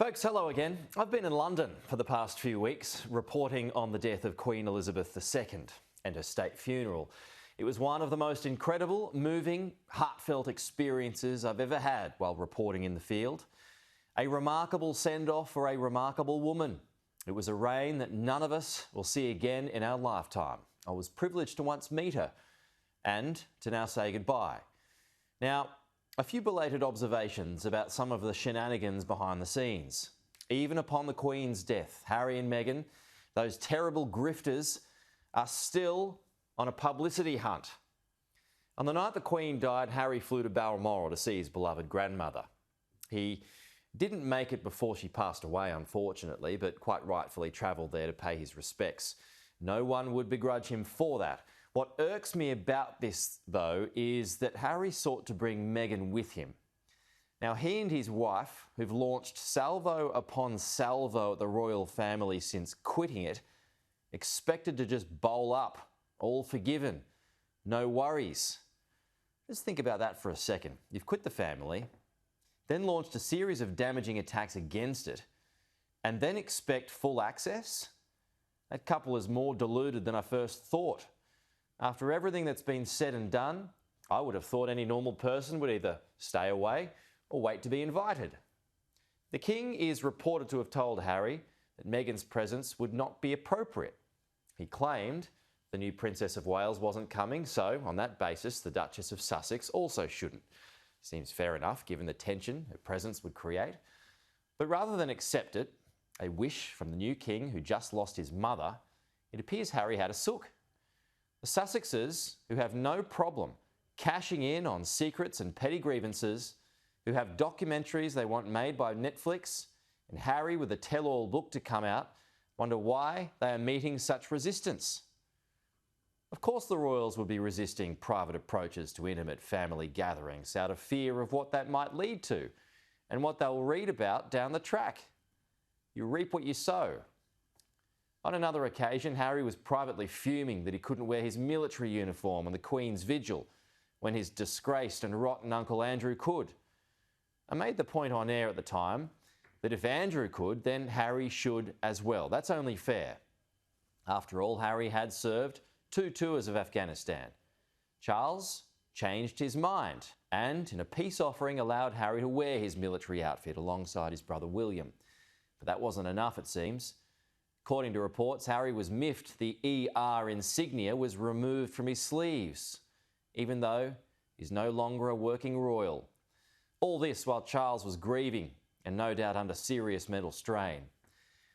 Folks, hello again. I've been in London for the past few weeks reporting on the death of Queen Elizabeth II and her state funeral. It was one of the most incredible, moving, heartfelt experiences I've ever had while reporting in the field. A remarkable send-off for a remarkable woman. It was a reign that none of us will see again in our lifetime. I was privileged to once meet her and to now say goodbye. Now, a few belated observations about some of the shenanigans behind the scenes. Even upon the Queen's death, Harry and Meghan, those terrible grifters, are still on a publicity hunt. On the night the Queen died, Harry flew to Balmoral to see his beloved grandmother. He didn't make it before she passed away, unfortunately, but quite rightfully travelled there to pay his respects. No one would begrudge him for that. What irks me about this, though, is that Harry sought to bring Meghan with him. Now, he and his wife, who've launched salvo upon salvo at the royal family since quitting it, expected to just bowl up, all forgiven, no worries. Just think about that for a second. You've quit the family, then launched a series of damaging attacks against it, and then expect full access? That couple is more deluded than I first thought. After everything that's been said and done, I would have thought any normal person would either stay away or wait to be invited. The King is reported to have told Harry that Meghan's presence would not be appropriate. He claimed the new Princess of Wales wasn't coming, so on that basis the Duchess of Sussex also shouldn't. Seems fair enough given the tension her presence would create. But rather than accept it, a wish from the new King who just lost his mother, it appears Harry had a sook. The Sussexes, who have no problem cashing in on secrets and petty grievances, who have documentaries they want made by Netflix, and Harry with a tell-all book to come out, wonder why they are meeting such resistance. Of course the royals would be resisting private approaches to intimate family gatherings out of fear of what that might lead to and what they'll read about down the track. You reap what you sow. On another occasion, Harry was privately fuming that he couldn't wear his military uniform on the Queen's vigil when his disgraced and rotten Uncle Andrew could. I made the point on air at the time that if Andrew could, then Harry should as well. That's only fair. After all, Harry had served 2 tours of Afghanistan. Charles changed his mind and, in a peace offering, allowed Harry to wear his military outfit alongside his brother William. But that wasn't enough, it seems. According to reports, Harry was miffed the ER insignia was removed from his sleeves, even though he's no longer a working royal. All this while Charles was grieving and no doubt under serious mental strain.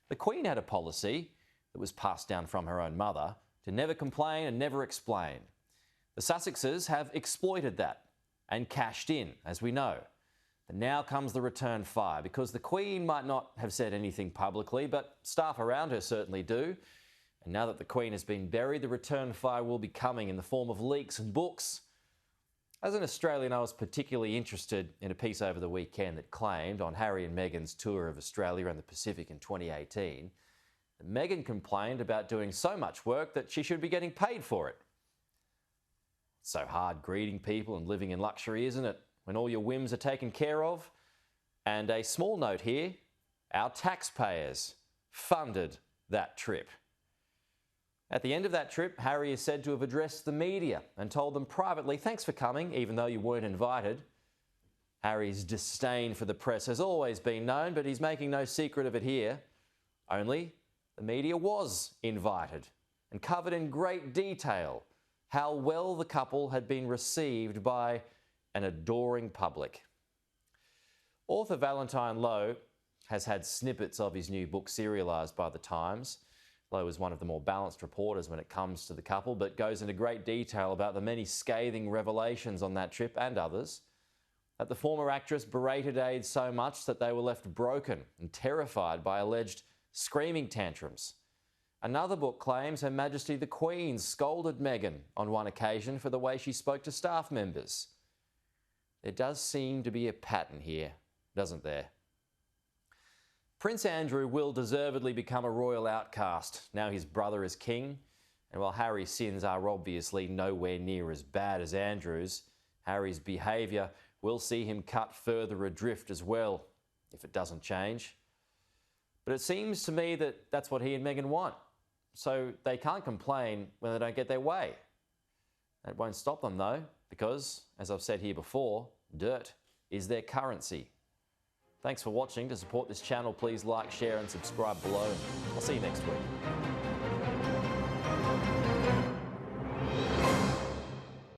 The Queen had a policy that was passed down from her own mother to never complain and never explain. The Sussexes have exploited that and cashed in, as we know. But now comes the return fire, because the Queen might not have said anything publicly, but staff around her certainly do. And now that the Queen has been buried, the return fire will be coming in the form of leaks and books. As an Australian, I was particularly interested in a piece over the weekend that claimed, on Harry and Meghan's tour of Australia and the Pacific in 2018, that Meghan complained about doing so much work that she should be getting paid for it. It's so hard greeting people and living in luxury, isn't it, when all your whims are taken care of? And a small note here, our taxpayers funded that trip. At the end of that trip, Harry is said to have addressed the media and told them privately, thanks for coming, even though you weren't invited. Harry's disdain for the press has always been known, but he's making no secret of it here. Only the media was invited and covered in great detail how well the couple had been received by an adoring public. Author Valentine Lowe has had snippets of his new book serialised by The Times. Lowe is one of the more balanced reporters when it comes to the couple, but goes into great detail about the many scathing revelations on that trip and others. That the former actress berated aides so much that they were left broken and terrified by alleged screaming tantrums. Another book claims Her Majesty the Queen scolded Meghan on one occasion for the way she spoke to staff members. There does seem to be a pattern here, doesn't there? Prince Andrew will deservedly become a royal outcast now his brother is king, and while Harry's sins are obviously nowhere near as bad as Andrew's, Harry's behaviour will see him cut further adrift as well, if it doesn't change. But it seems to me that that's what he and Meghan want. So they can't complain when they don't get their way. That won't stop them though, because, as I've said here before, dirt is their currency. Thanks for watching. To support this channel, please like, share and subscribe below. I'll see you next week.